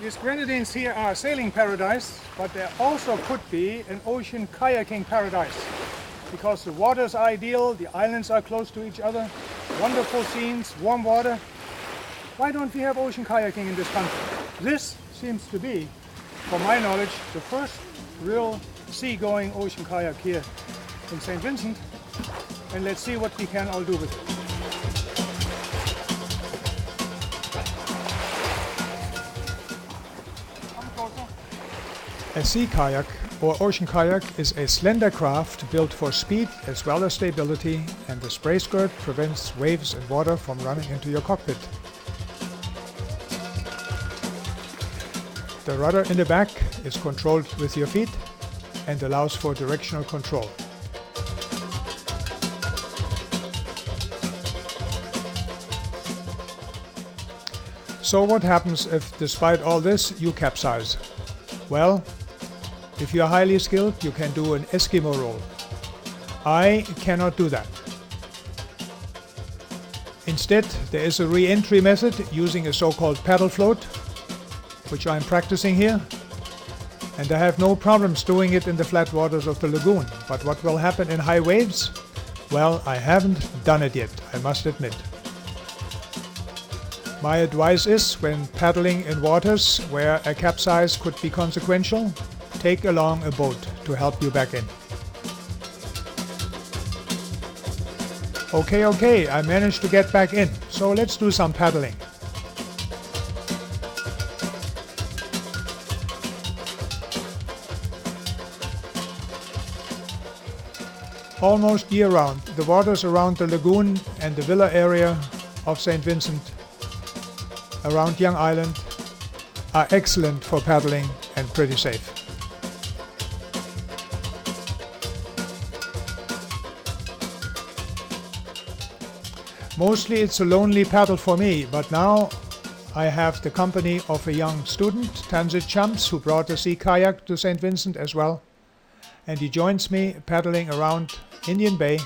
These Grenadines here are a sailing paradise, but there also could be an ocean kayaking paradise because the water is ideal, the islands are close to each other, wonderful scenes, warm water. Why don't we have ocean kayaking in this country? This seems to be, from my knowledge, the first real sea-going ocean kayak here in St. Vincent, and let's see what we can all do with it. A sea kayak or ocean kayak is a slender craft built for speed as well as stability, and the spray skirt prevents waves and water from running into your cockpit. The rudder in the back is controlled with your feet and allows for directional control. So what happens if, despite all this, you capsize? Well, if you are highly skilled, you can do an Eskimo roll. I cannot do that. Instead, there is a re-entry method using a so-called paddle float, which I'm practicing here, and I have no problems doing it in the flat waters of the lagoon. But what will happen in high waves? Well, I haven't done it yet, I must admit. My advice is, when paddling in waters where a capsize could be consequential, take along a boat to help you back in. Okay, I managed to get back in, so let's do some paddling. Almost year-round, the waters around the lagoon and the villa area of St. Vincent, around Young Island, are excellent for paddling and pretty safe. Mostly it's a lonely paddle for me, but now I have the company of a young student, Transit Chumps, who brought a sea kayak to St. Vincent as well, and he joins me paddling around Indian Bay.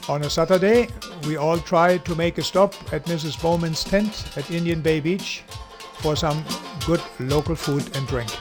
On a Saturday, we all try to make a stop at Mrs. Bowman's tent at Indian Bay Beach for some good local food and drink.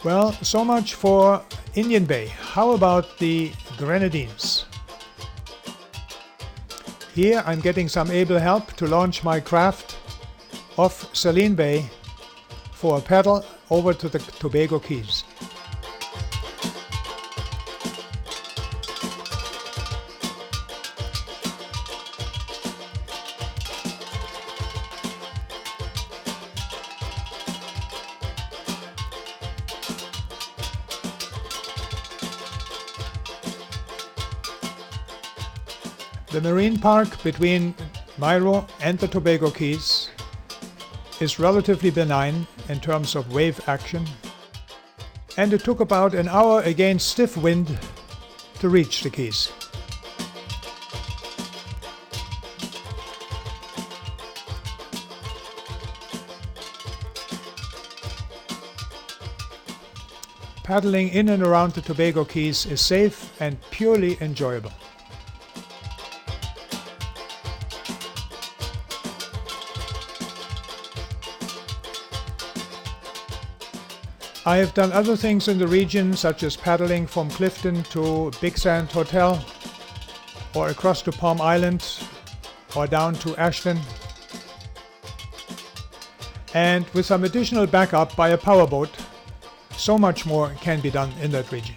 Well, so much for Indian Bay. How about the Grenadines? Here I'm getting some able help to launch my craft off Saline Bay for a paddle over to the Tobago Keys. The marine park between Nairo and the Tobago Keys is relatively benign in terms of wave action, and it took about an hour against stiff wind to reach the Keys. Paddling in and around the Tobago Keys is safe and purely enjoyable. I have done other things in the region, such as paddling from Clifton to Big Sand Hotel, or across to Palm Island, or down to Ashton. And with some additional backup by a powerboat, so much more can be done in that region.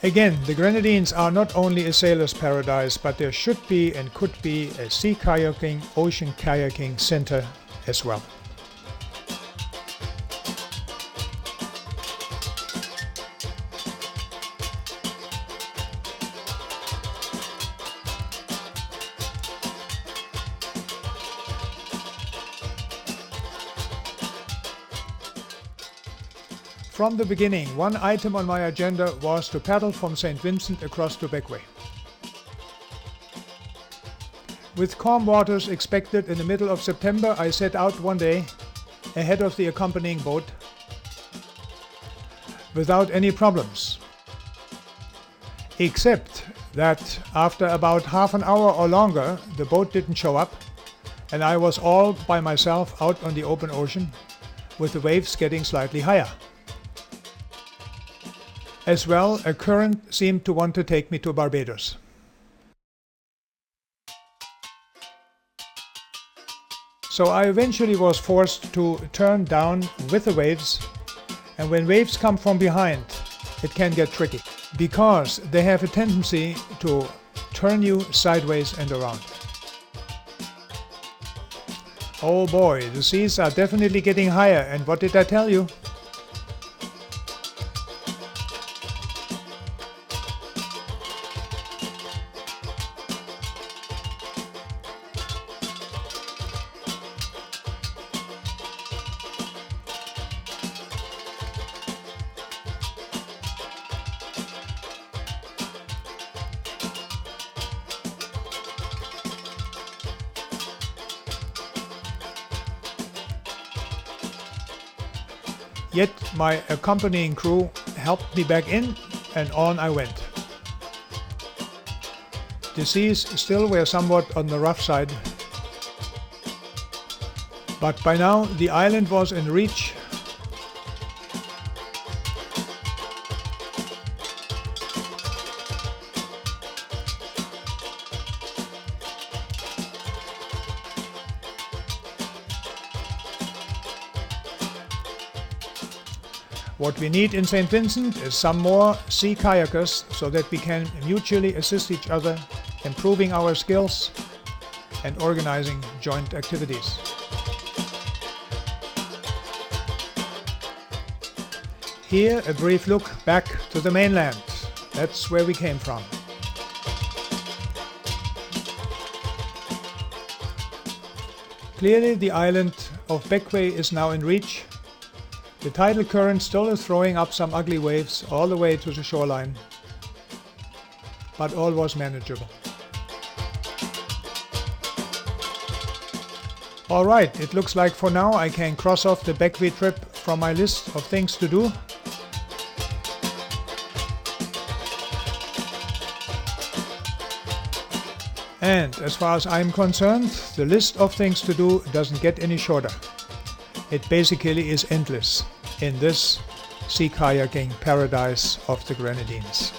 Again, the Grenadines are not only a sailor's paradise, but there should be and could be a sea kayaking, ocean kayaking center as well. From the beginning, one item on my agenda was to paddle from St. Vincent across to Beckway. With calm waters expected in the middle of September, I set out one day ahead of the accompanying boat without any problems. Except that after about half an hour or longer, the boat didn't show up, and I was all by myself out on the open ocean, with the waves getting slightly higher. As well, a current seemed to want to take me to Barbados. So I eventually was forced to turn down with the waves, and when waves come from behind, it can get tricky, because they have a tendency to turn you sideways and around. Oh boy, the seas are definitely getting higher, and what did I tell you? Yet my accompanying crew helped me back in, and on I went. The seas still were somewhat on the rough side, but by now the island was in reach. What we need in St. Vincent is some more sea kayakers so that we can mutually assist each other, improving our skills and organizing joint activities. Here a brief look back to the mainland. That's where we came from. Clearly the island of Beckway is now in reach. The tidal current still is throwing up some ugly waves all the way to the shoreline, but all was manageable. Alright, it looks like for now I can cross off the Beckway trip from my list of things to do. And as far as I'm concerned, the list of things to do doesn't get any shorter. It basically is endless in this sea kayaking paradise of the Grenadines.